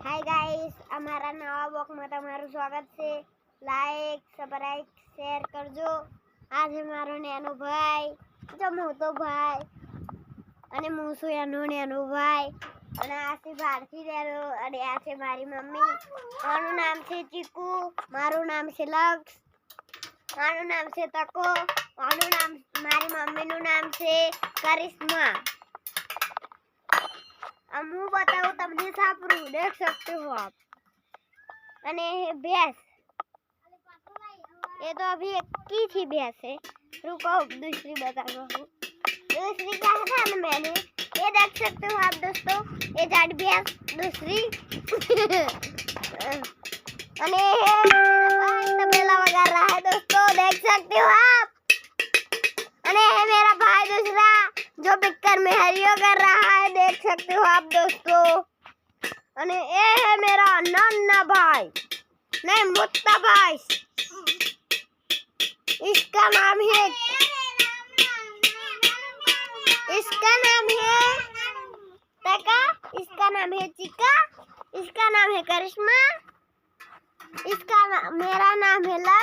Hi guys, અમારા નવા બ્લોગમાં તમારું સ્વાગત છે। લાઈક સબસ્ક્રાઇબ શેર કરજો। આજે મારો નેનો ભાઈ જો મોટો ભાઈ અને હું છું એનો નેનો ભાઈ અને આ છે ભારતી બેનો અને આ છે મારી મમ્મી। મારું નામ છે ચીકુ, મારું નામ છે લક્ષ, મારું નામ છે તકો, મારી મમ્મીનું નામ છે કરિશ્મા। अब मुँह बताओ तमने सापरू देख सकते हो आप। अने भैंस ये तो अभी एक की थी भैंस है। रुको दूसरी बताता हूँ। दूसरी क्या था ना मैंने ये देख सकते हो आप दोस्तों, ये जाट भैंस दूसरी अने तबेला वगा रहा है दोस्तों, देख सकते हो आप। अने मेरा भाई दूसरा जो बिक्कर में हरियो कर रहा है, देख सकते हो आप दोस्तों। अने ये है मेरा नन्ना भाई, नहीं मोटा भाई, इसका नाम है तका, इसका नाम है चिका, इसका नाम है करिश्मा, मेरा नाम है लक्ष्य।